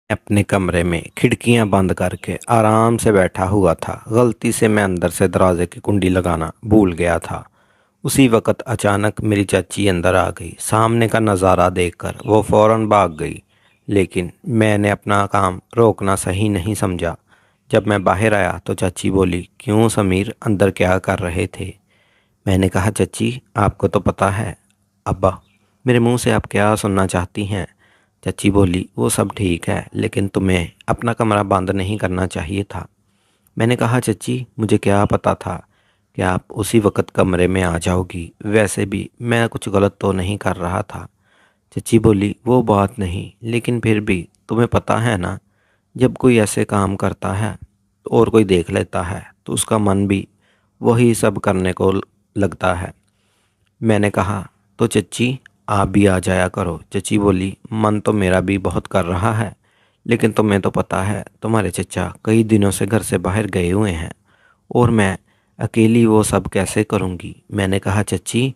अपने कमरे में खिड़कियां बंद करके आराम से बैठा हुआ था। गलती से मैं अंदर से दरवाजे की कुंडी लगाना भूल गया था। उसी वक्त अचानक मेरी चाची अंदर आ गई। सामने का नज़ारा देखकर वो फौरन भाग गई, लेकिन मैंने अपना काम रोकना सही नहीं समझा। जब मैं बाहर आया तो चाची बोली, क्यों समीर, अंदर क्या कर रहे थे? मैंने कहा, चाची आपको तो पता है। अब्बा, मेरे मुंह से आप क्या सुनना चाहती हैं? चाची बोली, वो सब ठीक है, लेकिन तुम्हें अपना कमरा बंद नहीं करना चाहिए था। मैंने कहा, चाची मुझे क्या पता था कि आप उसी वक्त कमरे में आ जाओगी। वैसे भी मैं कुछ गलत तो नहीं कर रहा था। चाची बोली, वो बात नहीं, लेकिन फिर भी तुम्हें पता है ना, जब कोई ऐसे काम करता है और कोई देख लेता है तो उसका मन भी वही सब करने को लगता है। मैंने कहा, तो चच्ची आप भी आ जाया करो। चच्ची बोली, मन तो मेरा भी बहुत कर रहा है, लेकिन तुम्हें तो पता है तुम्हारे चचा कई दिनों से घर से बाहर गए हुए हैं और मैं अकेली वो सब कैसे करूँगी। मैंने कहा, चच्ची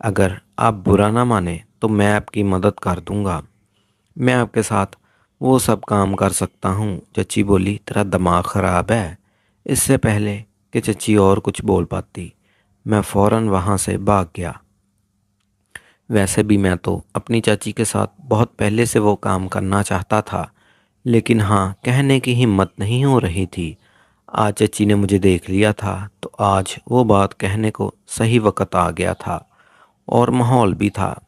अगर आप बुरा ना माने तो मैं आपकी मदद कर दूँगा। मैं आपके साथ वो सब काम कर सकता हूँ। चच्ची बोली, तेरा दिमाग ख़राब है। इससे पहले कि चच्ची और कुछ बोल पाती, मैं फ़ौरन वहाँ से भाग गया। वैसे भी मैं तो अपनी चाची के साथ बहुत पहले से वो काम करना चाहता था, लेकिन हाँ, कहने की हिम्मत नहीं हो रही थी। आज चाची ने मुझे देख लिया था तो आज वो बात कहने को सही वक्त आ गया था और माहौल भी था,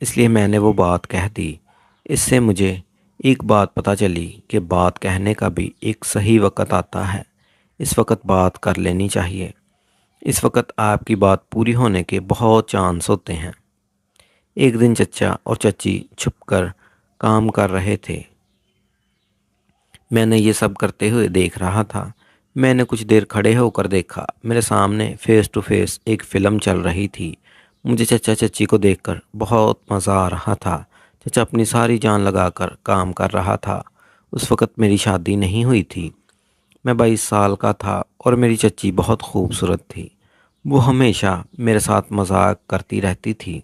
इसलिए मैंने वो बात कह दी। इससे मुझे एक बात पता चली कि बात कहने का भी एक सही वक्त आता है। इस वक्त बात कर लेनी चाहिए। इस वक्त आपकी बात पूरी होने के बहुत चांस होते हैं। एक दिन चचा और चाची छुपकर काम कर रहे थे। मैंने ये सब करते हुए देख रहा था। मैंने कुछ देर खड़े होकर देखा। मेरे सामने फेस टू फेस एक फ़िल्म चल रही थी। मुझे चचा चाची को देखकर बहुत मज़ा आ रहा था। चचा अपनी सारी जान लगाकर काम कर रहा था। उस वक़्त मेरी शादी नहीं हुई थी। मैं 22 साल का था और मेरी चच्ची बहुत खूबसूरत थी। वो हमेशा मेरे साथ मजाक करती रहती थी।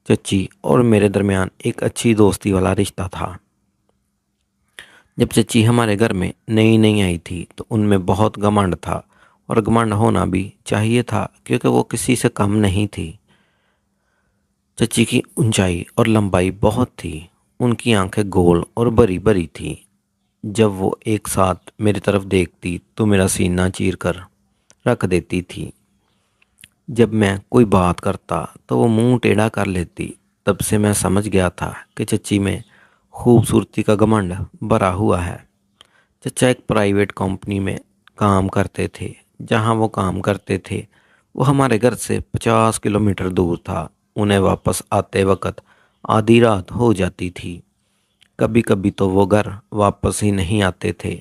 चच्ची और मेरे दरमियान एक अच्छी दोस्ती वाला रिश्ता था। जब चच्ची हमारे घर में नई नई आई थी तो उनमें बहुत घमंड था, और घमंड होना भी चाहिए था क्योंकि वो किसी से कम नहीं थी। चच्ची की ऊंचाई और लंबाई बहुत थी। उनकी आंखें गोल और बड़ी बड़ी थी। जब वो एक साथ मेरी तरफ देखती तो मेरा सीना चीर कर रख देती थी। जब मैं कोई बात करता तो वो मुंह टेढ़ा कर लेती। तब से मैं समझ गया था कि चच्ची में खूबसूरती का घमंड भरा हुआ है। चचा एक प्राइवेट कंपनी में काम करते थे। जहां वो काम करते थे वो हमारे घर से 50 किलोमीटर दूर था। उन्हें वापस आते वक्त आधी रात हो जाती थी। कभी कभी तो वो घर वापस ही नहीं आते थे,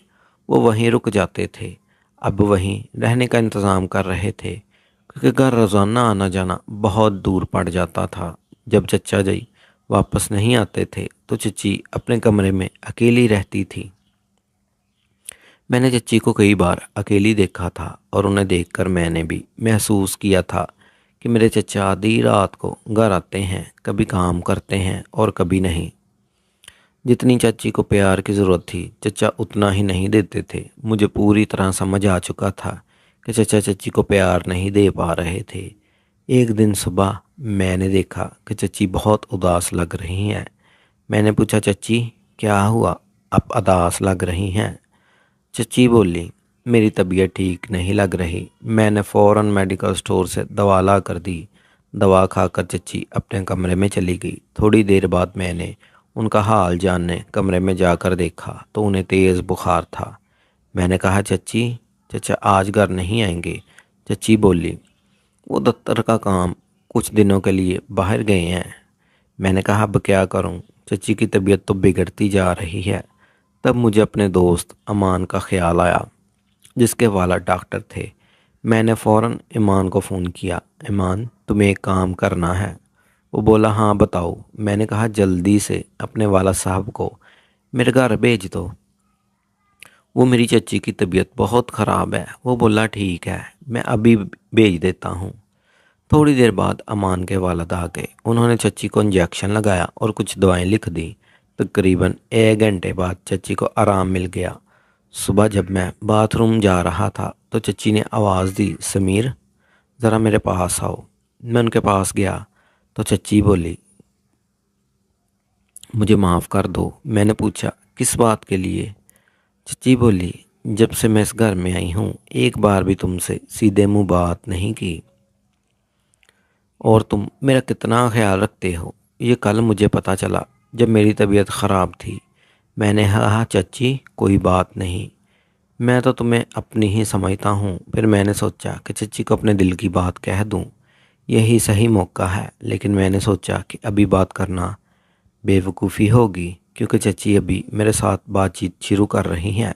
वो वहीं रुक जाते थे। अब वहीं रहने का इंतज़ाम कर रहे थे क्योंकि घर रोज़ाना आना जाना बहुत दूर पड़ जाता था। जब चचा जी वापस नहीं आते थे तो चची अपने कमरे में अकेली रहती थी। मैंने चच्ची को कई बार अकेली देखा था और उन्हें देखकर मैंने भी महसूस किया था कि मेरे चचा आधी रात को घर आते हैं, कभी काम करते हैं और कभी नहीं। जितनी चाची को प्यार की ज़रूरत थी चचा उतना ही नहीं देते थे। मुझे पूरी तरह समझ आ चुका था कि चचा चाची को प्यार नहीं दे पा रहे थे। एक दिन सुबह मैंने देखा कि चची बहुत उदास लग रही हैं। मैंने पूछा, चची क्या हुआ, आप उदास लग रही हैं? चची बोली, मेरी तबीयत ठीक नहीं लग रही। मैंने फ़ौरन मेडिकल स्टोर से दवा ला कर दी। दवा खाकर चची अपने कमरे में चली गई। थोड़ी देर बाद मैंने उनका हाल जानने कमरे में जाकर देखा तो उन्हें तेज़ बुखार था। मैंने कहा, चची चचा आज घर नहीं आएंगे? चची बोली, वो दफ्तर का काम कुछ दिनों के लिए बाहर गए हैं। मैंने कहा, अब क्या करूं? चची की तबीयत तो बिगड़ती जा रही है। तब मुझे अपने दोस्त अमान का ख्याल आया, जिसके वाला डॉक्टर थे। मैंने फ़ौरन ईमान को फ़ोन किया, ईमान तुम्हें एक काम करना है। वो बोला, हाँ बताओ। मैंने कहा, जल्दी से अपने वाला साहब को मेरे घर भेज दो, वो मेरी चची की तबीयत बहुत ख़राब है। वो बोला, ठीक है, मैं अभी भेज देता हूँ। थोड़ी देर बाद अमान के वालिद आ गए। उन्होंने चची को इंजेक्शन लगाया और कुछ दवाएं लिख दी। तकरीबन 1 घंटे बाद चच्ची को आराम मिल गया। सुबह जब मैं बाथरूम जा रहा था तो चच्ची ने आवाज़ दी, समीर ज़रा मेरे पास आओ। मैं उनके पास गया तो चच्ची बोली, मुझे माफ़ कर दो। मैंने पूछा, किस बात के लिए? चच्ची बोली, जब से मैं इस घर में आई हूँ एक बार भी तुमसे सीधे मुंह बात नहीं की, और तुम मेरा कितना ख्याल रखते हो ये कल मुझे पता चला जब मेरी तबीयत ख़राब थी। मैंने कहा, चच्ची कोई बात नहीं, मैं तो तुम्हें अपनी ही समझता हूँ। फिर मैंने सोचा कि चच्ची को अपने दिल की बात कह दूँ, यही सही मौका है। लेकिन मैंने सोचा कि अभी बात करना बेवकूफ़ी होगी, क्योंकि चच्ची अभी मेरे साथ बातचीत शुरू कर रही हैं।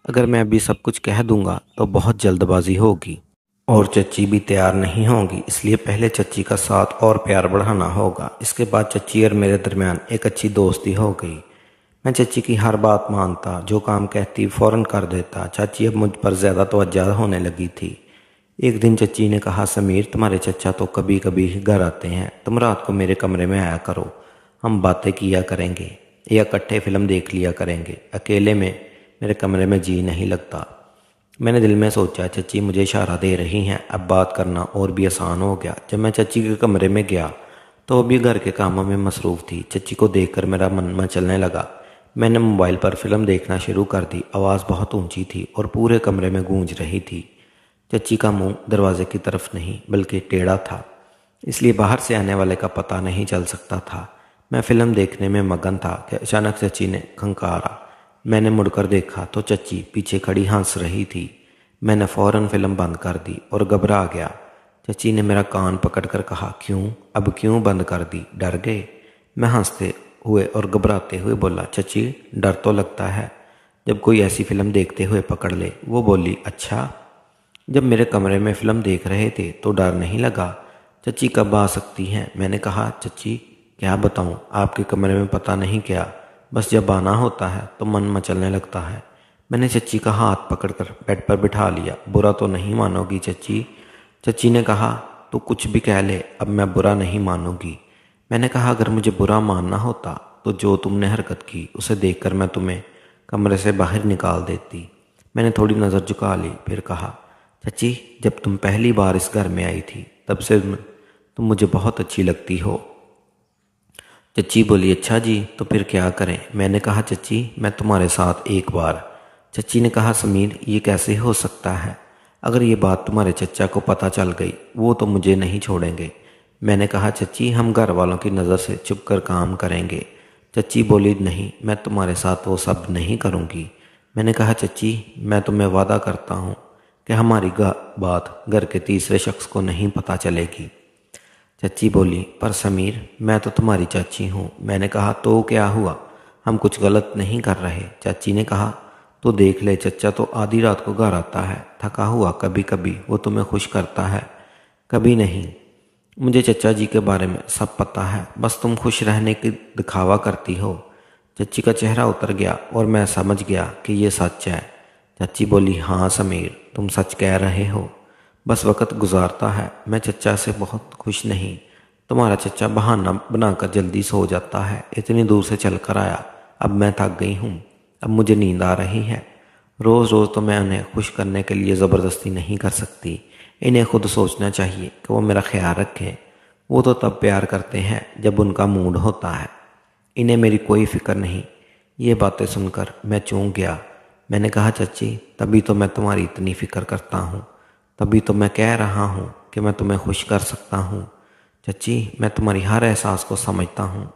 अगर मैं अभी सब कुछ कह दूंगा तो बहुत जल्दबाजी होगी और चच्ची भी तैयार नहीं होंगी। इसलिए पहले चच्ची का साथ और प्यार बढ़ाना होगा। इसके बाद चच्ची और मेरे दरमियान एक अच्छी दोस्ती हो गई। मैं चच्ची की हर बात मानता, जो काम कहती फ़ौरन कर देता। चाची अब मुझ पर ज़्यादा तवज्जो होने लगी थी। एक दिन चच्ची ने कहा, समीर तुम्हारे चचा तो कभी कभी ही घर आते हैं, तुम रात को मेरे कमरे में आया करो, हम बातें किया करेंगे या इकट्ठे फिल्म देख लिया करेंगे। अकेले में मेरे कमरे में जी नहीं लगता। मैंने दिल में सोचा, चच्ची मुझे इशारा दे रही हैं, अब बात करना और भी आसान हो गया। जब मैं चच्ची के कमरे में गया तो वो भी घर के कामों में मसरूफ़ थी। चच्ची को देखकर मेरा मन मचलने लगा। मैंने मोबाइल पर फिल्म देखना शुरू कर दी। आवाज़ बहुत ऊंची थी और पूरे कमरे में गूंज रही थी। चच्ची का मुंह दरवाजे की तरफ नहीं बल्कि टेढ़ा था, इसलिए बाहर से आने वाले का पता नहीं चल सकता था। मैं फिल्म देखने में मगन था कि अचानक चच्ची ने खंकारा। मैंने मुड़कर देखा तो चच्ची पीछे खड़ी हंस रही थी। मैंने फ़ौरन फिल्म बंद कर दी और घबरा गया। चच्ची ने मेरा कान पकड़कर कहा, क्यों, अब क्यों बंद कर दी, डर गए? मैं हंसते हुए और घबराते हुए बोला, चच्ची डर तो लगता है जब कोई ऐसी फिल्म देखते हुए पकड़ ले। वो बोली, अच्छा, जब मेरे कमरे में फ़िल्म देख रहे थे तो डर नहीं लगा? चच्ची कब आ सकती हैं? मैंने कहा, चच्ची क्या बताऊं, आपके कमरे में पता नहीं क्या, बस जब आना होता है तो मन मचलने लगता है। मैंने चच्ची का हाथ पकड़कर बेड पर बिठा लिया। बुरा तो नहीं मानोगी चच्ची? चच्ची ने कहा, तू कुछ भी कह ले, अब मैं बुरा नहीं मानूंगी। मैंने कहा, अगर मुझे बुरा मानना होता तो जो तुमने हरकत की उसे देखकर मैं तुम्हें कमरे से बाहर निकाल देती। मैंने थोड़ी नज़र झुका ली, फिर कहा, चच्ची जब तुम पहली बार इस घर में आई थी तब से तुम मुझे बहुत अच्छी लगती हो। चच्ची बोली, अच्छा जी, तो फिर क्या करें? मैंने कहा, चच्ची मैं तुम्हारे साथ एक बार। चच्ची ने कहा, समीर ये कैसे हो सकता है? अगर ये बात तुम्हारे चचा को पता चल गई वो तो मुझे नहीं छोड़ेंगे। मैंने कहा, चच्ची हम घर वालों की नज़र से छुप कर काम करेंगे। चच्ची बोली, नहीं मैं तुम्हारे साथ वो सब नहीं करूँगी। मैंने कहा, चच्ची मैं तुम्हें वादा करता हूँ कि हमारी बात घर के तीसरे शख्स को नहीं पता चलेगी। चच्ची बोली, पर समीर मैं तो तुम्हारी चाची हूँ। मैंने कहा, तो क्या हुआ, हम कुछ गलत नहीं कर रहे। चाची ने कहा, तो देख ले, चचा तो आधी रात को घर आता है थका हुआ, कभी कभी वो तुम्हें खुश करता है, कभी नहीं। मुझे चचा जी के बारे में सब पता है, बस तुम खुश रहने की दिखावा करती हो। चच्ची का चेहरा उतर गया और मैं समझ गया कि ये सच है। चाची बोली, हाँ समीर तुम सच कह रहे हो, बस वक्त गुजारता है। मैं चचा से बहुत खुश नहीं। तुम्हारा चचा बहाना बनाकर जल्दी सो जाता है, इतनी दूर से चल कर आया। अब मैं थक गई हूँ, अब मुझे नींद आ रही है। रोज़ रोज़ तो मैं उन्हें खुश करने के लिए ज़बरदस्ती नहीं कर सकती। इन्हें खुद सोचना चाहिए कि वो मेरा ख्याल रखें। वो तो तब प्यार करते हैं जब उनका मूड होता है, इन्हें मेरी कोई फिक्र नहीं। ये बातें सुनकर मैं चौंक गया। मैंने कहा, चच्ची तभी तो मैं तुम्हारी इतनी फ़िक्र करता हूँ, तभी तो मैं कह रहा हूँ कि मैं तुम्हें खुश कर सकता हूँ। चच्ची मैं तुम्हारी हर एहसास को समझता हूँ।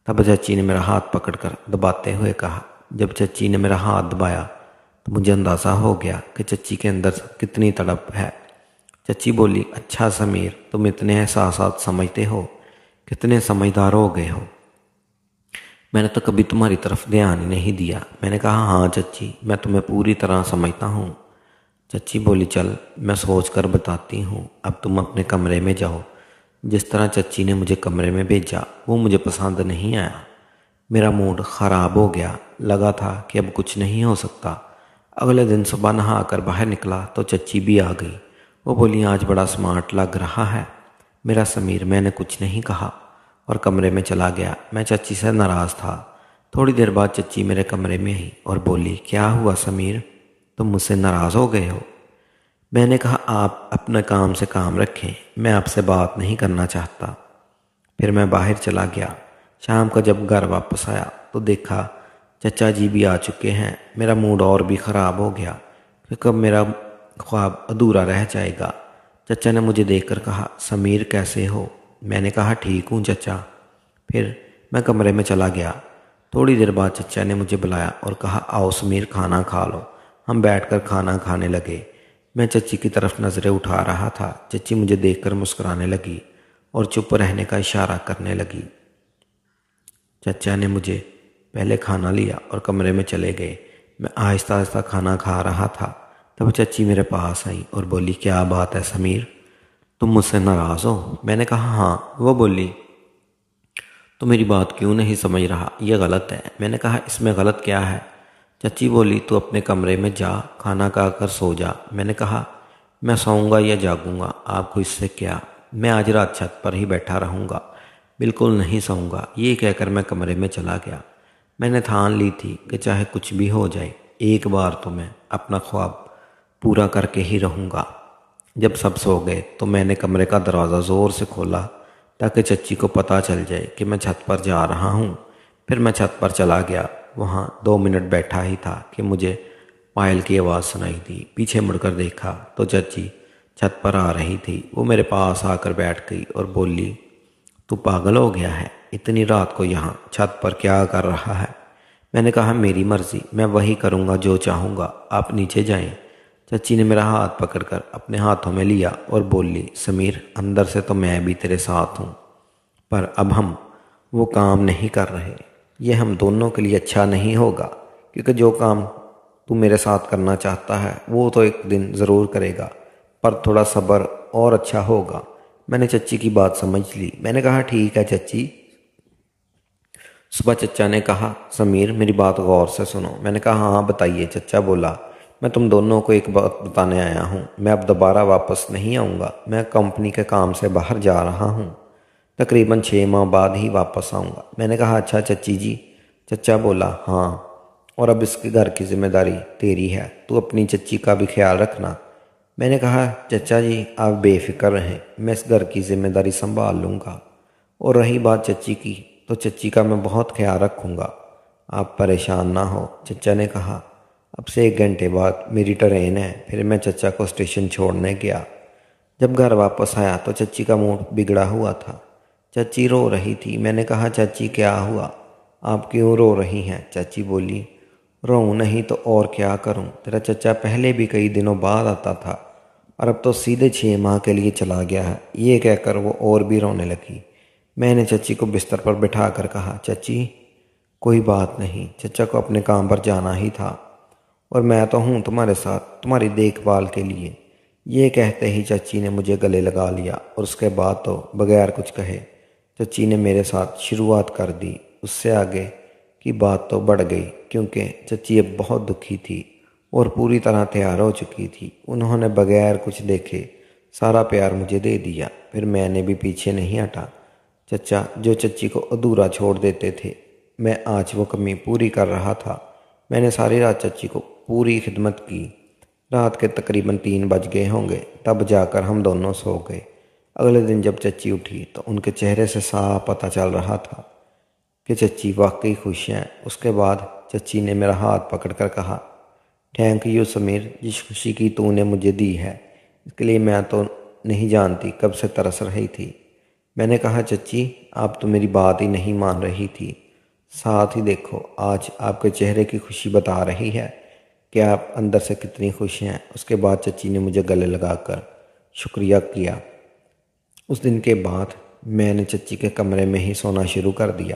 तब चच्ची ने मेरा हाथ पकड़कर दबाते हुए कहा। जब चच्ची ने मेरा हाथ दबाया तो मुझे अंदाज़ा हो गया कि चच्ची के अंदर कितनी तड़प है। चच्ची बोली, अच्छा समीर तुम इतने एहसासात समझते हो, कितने समझदार हो गए हो, मैंने तो कभी तुम्हारी तरफ ध्यान ही नहीं दिया। मैंने कहा, हाँ चच्ची मैं तुम्हें पूरी तरह समझता हूँ। चच्ची बोली, चल मैं सोच कर बताती हूँ, अब तुम अपने कमरे में जाओ। जिस तरह चच्ची ने मुझे कमरे में भेजा वो मुझे पसंद नहीं आया। मेरा मूड ख़राब हो गया, लगा था कि अब कुछ नहीं हो सकता। अगले दिन सुबह नहा कर बाहर निकला तो चच्ची भी आ गई। वो बोली, आज बड़ा स्मार्ट लग रहा है मेरा समीर। मैंने कुछ नहीं कहा और कमरे में चला गया। मैं चच्ची से नाराज़ था। थोड़ी देर बाद चच्ची मेरे कमरे में आई और बोली, क्या हुआ समीर, तुम मुझसे नाराज़ हो गए हो? मैंने कहा, आप अपने काम से काम रखें, मैं आपसे बात नहीं करना चाहता। फिर मैं बाहर चला गया। शाम को जब घर वापस आया तो देखा चचा जी भी आ चुके हैं। मेरा मूड और भी ख़राब हो गया कि कब मेरा ख्वाब अधूरा रह जाएगा। चचा ने मुझे देखकर कहा, समीर कैसे हो? मैंने कहा, ठीक हूँ चचा। फिर मैं कमरे में चला गया। थोड़ी देर बाद चचा ने मुझे बुलाया और कहा, आओ समीर, खाना खा लो। हम बैठकर खाना खाने लगे। मैं चच्ची की तरफ नज़रें उठा रहा था। चच्ची मुझे देखकर मुस्कुराने लगी और चुप रहने का इशारा करने लगी। चचा ने मुझे पहले खाना लिया और कमरे में चले गए। मैं आहिस्ता आहिस्ता खाना खा रहा था। तब चच्ची मेरे पास आई और बोली, क्या बात है समीर, तुम मुझसे नाराज़ हो? मैंने कहा, हाँ। वो बोली, तो मेरी बात क्यों नहीं समझ रहा? यह गलत है। मैंने कहा, इसमें गलत क्या है? चच्ची बोली, तू अपने कमरे में जा, खाना खाकर सो जा। मैंने कहा, मैं सोऊंगा या जागूंगा, आपको इससे क्या? मैं आज रात छत पर ही बैठा रहूंगा, बिल्कुल नहीं सोऊंगा। ये कहकर मैं कमरे में चला गया। मैंने ठान ली थी कि चाहे कुछ भी हो जाए, एक बार तो मैं अपना ख्वाब पूरा करके ही रहूंगा। जब सब सो गए तो मैंने कमरे का दरवाज़ा ज़ोर से खोला ताकि चच्ची को पता चल जाए कि मैं छत पर जा रहा हूँ। फिर मैं छत पर चला गया। वहाँ 2 मिनट बैठा ही था कि मुझे पायल की आवाज़ सुनाई दी। पीछे मुड़कर देखा तो चच्ची छत पर आ रही थी। वो मेरे पास आकर बैठ गई और बोली, तू पागल हो गया है? इतनी रात को यहाँ छत पर क्या कर रहा है? मैंने कहा, मेरी मर्जी, मैं वही करूँगा जो चाहूँगा, आप नीचे जाएं। चच्ची ने मेरा हाथ पकड़कर अपने हाथों में लिया और बोली, समीर, अंदर से तो मैं भी तेरे साथ हूँ, पर अब हम वो काम नहीं कर रहे। ये हम दोनों के लिए अच्छा नहीं होगा, क्योंकि जो काम तू मेरे साथ करना चाहता है वो तो एक दिन ज़रूर करेगा, पर थोड़ा सब्र और अच्छा होगा। मैंने चच्ची की बात समझ ली। मैंने कहा, ठीक है चच्ची। सुबह चचा ने कहा, समीर, मेरी बात गौर से सुनो। मैंने कहा, हाँ बताइए। चचा बोला, मैं तुम दोनों को एक बात बताने आया हूँ। मैं अब दोबारा वापस नहीं आऊँगा। मैं कंपनी के काम से बाहर जा रहा हूँ। तकरीबन 6 माह बाद ही वापस आऊँगा। मैंने कहा, अच्छा चच्ची जी? चचा बोला, हाँ, और अब इसके घर की जिम्मेदारी तेरी है, तू अपनी चच्ची का भी ख्याल रखना। मैंने कहा, चचा जी आप बेफिक्र रहें, मैं इस घर की जिम्मेदारी संभाल लूँगा। और रही बात चच्ची की, तो चच्ची का मैं बहुत ख्याल रखूँगा, आप परेशान ना हो। चचा ने कहा, अब से 1 घंटे बाद मेरी ट्रेन है। फिर मैं चचा को स्टेशन छोड़ने गया। जब घर वापस आया तो चच्ची का मूड बिगड़ा हुआ था। चच्ची रो रही थी। मैंने कहा, चाची क्या हुआ, आप क्यों रो रही हैं? चाची बोली, रोऊं नहीं तो और क्या करूं, तेरा चचा पहले भी कई दिनों बाद आता था और अब तो सीधे 6 माह के लिए चला गया है। ये कहकर वो और भी रोने लगी। मैंने चच्ची को बिस्तर पर बिठा कर कहा, चच्ची कोई बात नहीं, चचा को अपने काम पर जाना ही था और मैं तो हूँ तुम्हारे साथ, तुम्हारी देखभाल के लिए। ये कहते ही चच्ची ने मुझे गले लगा लिया और उसके बाद तो बगैर कुछ कहे चच्ची ने मेरे साथ शुरुआत कर दी। उससे आगे की बात तो बढ़ गई, क्योंकि चच्ची अब बहुत दुखी थी और पूरी तरह तैयार हो चुकी थी। उन्होंने बगैर कुछ देखे सारा प्यार मुझे दे दिया। फिर मैंने भी पीछे नहीं हटा। चचा जो चच्ची को अधूरा छोड़ देते थे, मैं आज वो कमी पूरी कर रहा था। मैंने सारी रात चच्ची को पूरी खिदमत की। रात के तकरीबन 3 बज गए होंगे, तब जाकर हम दोनों सो गए। अगले दिन जब चच्ची उठी तो उनके चेहरे से साफ पता चल रहा था कि चच्ची वाकई खुश हैं। उसके बाद चच्ची ने मेरा हाथ पकड़कर कहा, थैंक यू समीर, जिस खुशी की तूने मुझे दी है इसके लिए मैं तो नहीं जानती कब से तरस रही थी। मैंने कहा, चच्ची आप तो मेरी बात ही नहीं मान रही थी, साथ ही देखो आज आपके चेहरे की खुशी बता रही है कि आप अंदर से कितनी खुश हैं। उसके बाद चच्ची ने मुझे गले लगाकर शुक्रिया किया। उस दिन के बाद मैंने चच्ची के कमरे में ही सोना शुरू कर दिया।